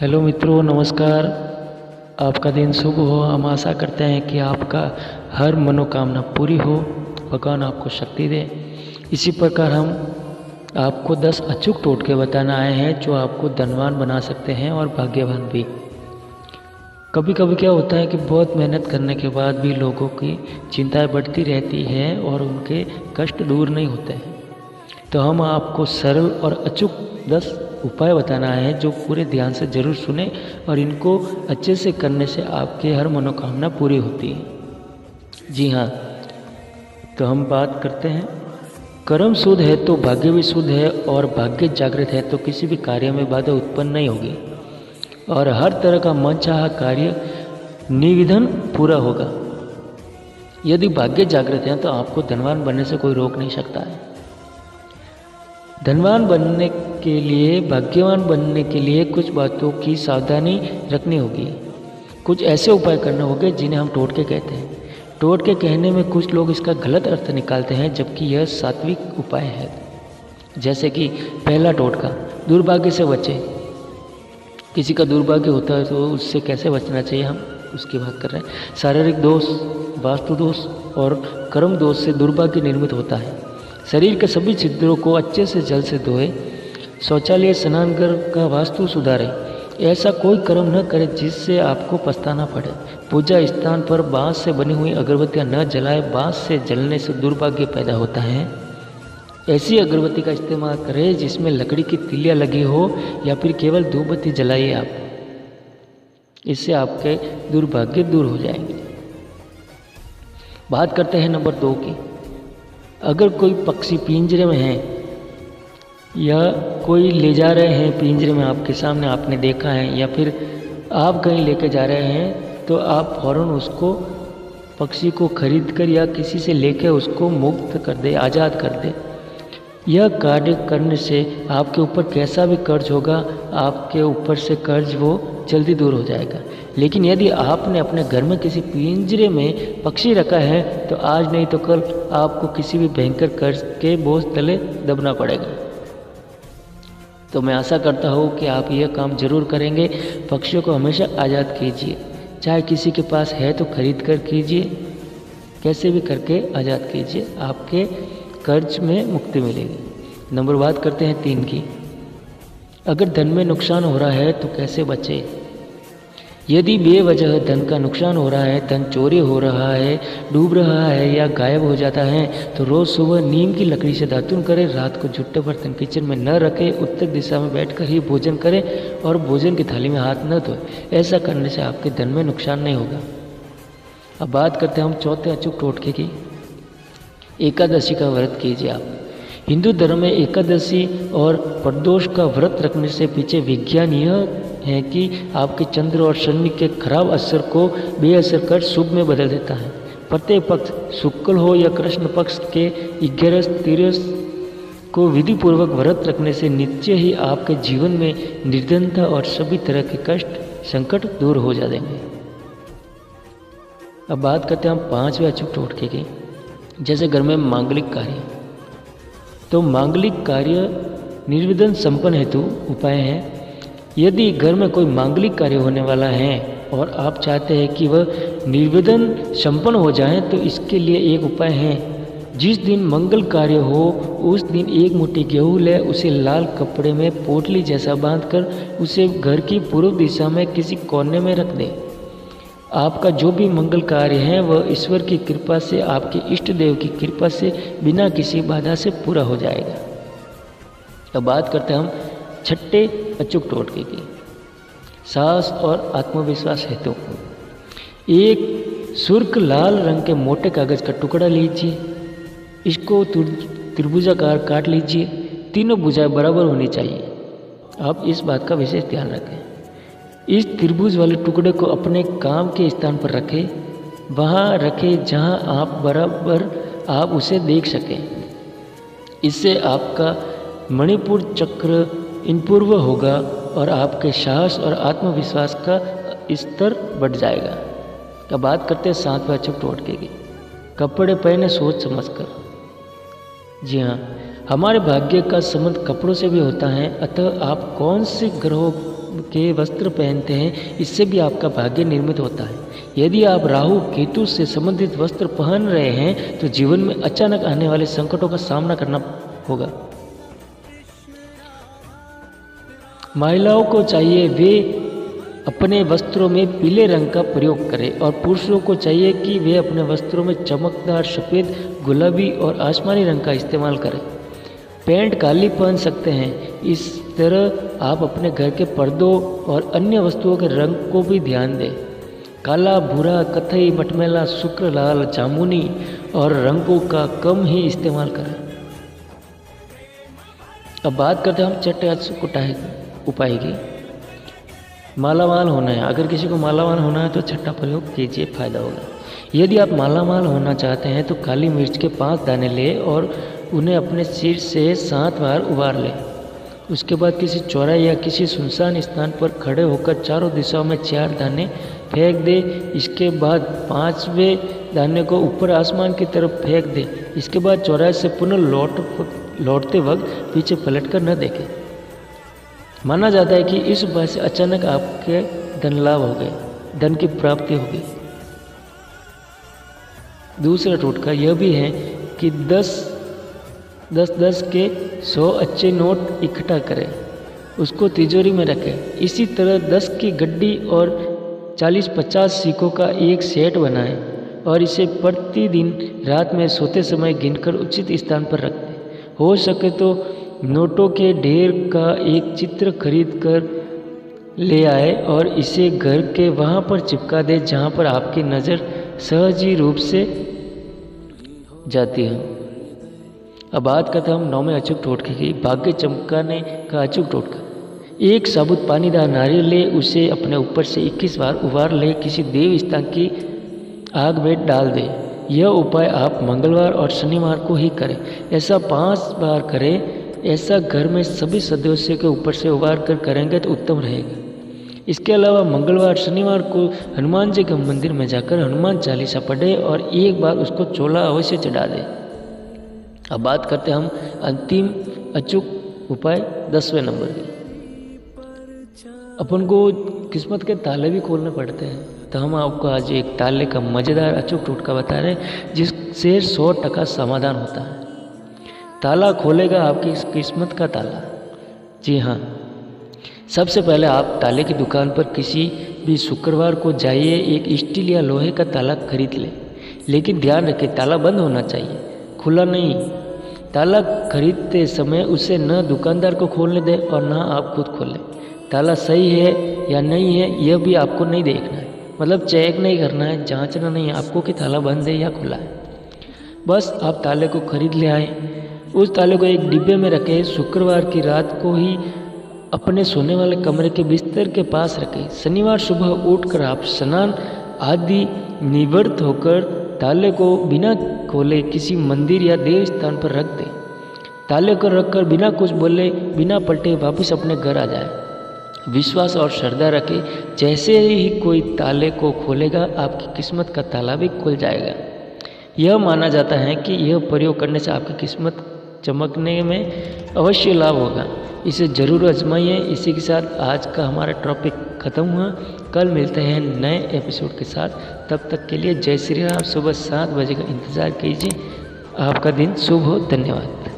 Hello मित्रों, नमस्कार। आपका दिन शुभ हो। हम आशा करते हैं कि आपका हर मनोकामना पूरी हो, भगवान आपको शक्ति दे। इसी प्रकार हम आपको 10 अचूक टोटके बताना आए हैं जो आपको धनवान बना सकते हैं और भाग्यवान भी। कभी कभी क्या होता है कि बहुत मेहनत करने के बाद भी लोगों की चिंताएं बढ़ती रहती हैं और उनके कष्ट दूर नहीं होते हैं। तो हम आपको सरल और अचूक 10 उपाय बताना है जो पूरे ध्यान से ज़रूर सुने और इनको अच्छे से करने से आपकी हर मनोकामना पूरी होती है। जी हाँ, तो हम बात करते हैं। कर्म शुद्ध है तो भाग्य भी शुद्ध है, और भाग्य जागृत है तो किसी भी कार्य में बाधा उत्पन्न नहीं होगी और हर तरह का मनचाहा कार्य निर्विघ्न पूरा होगा। यदि भाग्य जागृत है तो आपको धनवान बनने से कोई रोक नहीं सकता है। धनवान बनने के लिए, भाग्यवान बनने के लिए कुछ बातों की सावधानी रखनी होगी। कुछ ऐसे उपाय करने होंगे जिन्हें हम टोटके कहते हैं। टोटके कहने में कुछ लोग इसका गलत अर्थ निकालते हैं, जबकि यह सात्विक उपाय है। जैसे कि पहला टोटका, दुर्भाग्य से बचें। किसी का दुर्भाग्य होता है तो उससे कैसे बचना चाहिए, हम उसकी बात कर रहे हैं। शारीरिक दोष, वास्तु दोष और कर्म दोष से दुर्भाग्य निर्मित होता है। शरीर के सभी छिद्रों को अच्छे से जल से धोए। शौचालय, स्नानघर का वास्तु सुधारें। ऐसा कोई कर्म न करें जिससे आपको पछताना पड़े। पूजा स्थान पर बांस से बनी हुई अगरबत्तियां न जलाएं। बांस से जलने से दुर्भाग्य पैदा होता है। ऐसी अगरबत्ती का इस्तेमाल करें जिसमें लकड़ी की तिलियां लगी हो, या फिर केवल धूपबत्ती जलाइए आप। इससे आपके दुर्भाग्य दूर हो जाएंगे। बात करते हैं नंबर 2 की। अगर कोई पक्षी पिंजरे में है या कोई ले जा रहे हैं पिंजरे में, आपके सामने आपने देखा है, या फिर आप कहीं लेके जा रहे हैं, तो आप फौरन उसको, पक्षी को खरीद कर या किसी से लेकर उसको मुक्त कर दे, आज़ाद कर दे। यह कार्य करने से आपके ऊपर कैसा भी कर्ज होगा, आपके ऊपर से कर्ज वो जल्दी दूर हो जाएगा। लेकिन यदि आपने अपने घर में किसी पिंजरे में पक्षी रखा है तो आज नहीं तो कल आपको किसी भी भयंकर कर्ज के बोझ तले दबना पड़ेगा। तो मैं आशा करता हूँ कि आप यह काम जरूर करेंगे। पक्षियों को हमेशा आज़ाद कीजिए। चाहे किसी के पास है तो खरीद कर कीजिए, कैसे भी करके आज़ाद कीजिए, आपके कर्ज में मुक्ति मिलेगी। नंबर बात करते हैं 3 की। अगर धन में नुकसान हो रहा है तो कैसे बचे। यदि बेवजह धन का नुकसान हो रहा है, धन चोरी हो रहा है, डूब रहा है या गायब हो जाता है, तो रोज़ सुबह नीम की लकड़ी से दातुन करें। रात को झुट्टे बर्तन किचन में न रखें। उत्तर दिशा में बैठकर ही भोजन करें और भोजन की थाली में हाथ न धोएं। ऐसा करने से आपके धन में नुकसान नहीं होगा। अब बात करते हैं हम चौथे अचूक टोटके की। एकादशी का व्रत कीजिए आप। हिंदू धर्म में एकादशी और प्रदोष का व्रत रखने से पीछे विज्ञान यह है कि आपके चंद्र और शनि के खराब असर को बेअसर कर शुभ में बदल देता है। प्रत्येक पक्ष, शुक्ल हो या कृष्ण पक्ष के 11 13 को विधि पूर्वक व्रत रखने से निश्चय ही आपके जीवन में निर्धनता और सभी तरह के कष्ट, संकट दूर हो जाएंगे। अब बात करते हैं हम 5वें अचूक टोटके की। जैसे घर में मांगलिक कार्य, तो मांगलिक कार्य निर्विघ्न संपन्न हेतु उपाय है। यदि घर में कोई मांगलिक कार्य होने वाला है और आप चाहते हैं कि वह निर्विघ्न संपन्न हो जाए, तो इसके लिए एक उपाय है। जिस दिन मंगल कार्य हो उस दिन 1 मुट्ठी गेहूँ ले, उसे लाल कपड़े में पोटली जैसा बांधकर उसे घर की पूर्व दिशा में किसी कोने में रख दें। आपका जो भी मंगल कार्य है वह ईश्वर की कृपा से, आपके इष्ट देव की कृपा से, बिना किसी बाधा से पूरा हो जाएगा। अब बात करते हैं हम 6ठे अचूक टोटके की। साहस और आत्मविश्वास हेतु एक सुर्ख लाल रंग के मोटे कागज का टुकड़ा लीजिए। इसको त्रिभुजाकार काट लीजिए। तीनों भुजाएं बराबर होनी चाहिए। आप इस बात का विशेष ध्यान रखें। इस त्रिभुज वाले टुकड़े को अपने काम के स्थान पर रखें। वहाँ रखें जहाँ आप बराबर आप उसे देख सकें। इससे आपका मणिपुर चक्र इनपूर्व होगा और आपके साहस और आत्मविश्वास का स्तर बढ़ जाएगा। अब बात करते हैं 7वें अचूक टोटके की। कपड़े पहने सोच समझकर। जी हाँ, हमारे भाग्य का संबंध कपड़ों से भी होता है। अतः आप कौन से ग्रहों के वस्त्र पहनते हैं, इससे भी आपका भाग्य निर्मित होता है। यदि आप राहु केतु से संबंधित वस्त्र पहन रहे हैं तो जीवन में अचानक आने वाले संकटों का सामना करना होगा। महिलाओं को चाहिए वे अपने वस्त्रों में पीले रंग का प्रयोग करें और पुरुषों को चाहिए कि वे अपने वस्त्रों में चमकदार सफ़ेद, गुलाबी और आसमानी रंग का इस्तेमाल करें। पैंट काली पहन सकते हैं। इस तरह आप अपने घर के पर्दों और अन्य वस्तुओं के रंग को भी ध्यान दें। काला, भूरा, कथई, मटमैला, शुक्र, लाल, जामुनी और रंगों का कम ही इस्तेमाल करें। अब बात करते हैं हम छठे उपाय की। मालामाल होना है। अगर किसी को मालामाल होना है तो छठा प्रयोग कीजिए, फायदा होगा। यदि आप मालामाल होना चाहते हैं तो काली मिर्च के 5 दाने लें और उन्हें अपने सिर से 7 बार उबार लें। उसके बाद किसी चौराहे या किसी सुनसान स्थान पर खड़े होकर चारों दिशाओं में 4 दाने फेंक दें। इसके बाद 5वें दाने को ऊपर आसमान की तरफ फेंक दें। इसके बाद चौराहे से पुनः लौटते वक्त पीछे पलटकर न देखें। माना जाता है कि इस उपाय से अचानक आपके धन लाभ हो गए, धन की प्राप्ति हो गई। दूसरा टोटका यह भी है कि 10 के 100 अच्छे नोट इकट्ठा करें, उसको तिजोरी में रखें। इसी तरह 10 की गड्डी और 40-50 सिक्कों का एक सेट बनाएं और इसे प्रतिदिन रात में सोते समय गिनकर उचित स्थान पर रख दें। हो सके तो नोटों के ढेर का एक चित्र खरीद कर ले आए और इसे घर के वहाँ पर चिपका दे जहाँ पर आपकी नज़र सहज ही रूप से जाती है। अब बात करते हैं हम 9वें अचूक टोटके की, भाग्य चमकाने का अचूक टोटका। एक साबुत पानीदार नारियल ले, उसे अपने ऊपर से 21 बार उबार ले, किसी देव स्थान की आग में डाल दे। यह उपाय आप मंगलवार और शनिवार को ही करें। ऐसा 5 बार करें। ऐसा घर में सभी सदस्यों के ऊपर से उबार कर करेंगे तो उत्तम रहेगा। इसके अलावा मंगलवार शनिवार को हनुमान जी के मंदिर में जाकर हनुमान चालीसा पढ़े और एक बार उसको चोला अवश्य चढ़ा दें। अब बात करते हैं हम अंतिम अचूक उपाय 10वें नंबर की। अपन को किस्मत के ताले भी खोलने पड़ते हैं, तो हम आपको आज एक ताले का मज़ेदार अचूक टोटका बता रहे हैं जिससे 100% समाधान होता है। ताला खोलेगा आपकी किस्मत का ताला। जी हाँ, सबसे पहले आप ताले की दुकान पर किसी भी शुक्रवार को जाइए, एक स्टील या लोहे का ताला खरीद लें। लेकिन ध्यान रखें, ताला बंद होना चाहिए, खुला नहीं। ताला खरीदते समय उसे न दुकानदार को खोलने दें और न आप खुद खोलें। ताला सही है या नहीं है यह भी आपको नहीं देखना है, मतलब चेक नहीं करना है, जांचना नहीं है आपको कि ताला बंद है या खुला है। बस आप ताले को खरीद ले आए, उस ताले को एक डिब्बे में रखें। शुक्रवार की रात को ही अपने सोने वाले कमरे के बिस्तर के पास रखें। शनिवार सुबह उठकर आप स्नान आदि निवृत्त होकर ताले को बिना खोले किसी मंदिर या देव स्थान पर रख दें। ताले को रखकर बिना कुछ बोले, बिना पलटे वापस अपने घर आ जाए। विश्वास और श्रद्धा रखें, जैसे ही कोई ताले को खोलेगा आपकी किस्मत का ताला भी खुल जाएगा। यह माना जाता है कि यह प्रयोग करने से आपकी किस्मत चमकने में अवश्य लाभ होगा। इसे ज़रूर आजमाइए। इसी के साथ आज का हमारा टॉपिक ख़त्म हुआ। कल मिलते हैं नए एपिसोड के साथ। तब तक के लिए जय श्री राम। सुबह 7 बजे का इंतज़ार कीजिए। आपका दिन शुभ हो। धन्यवाद।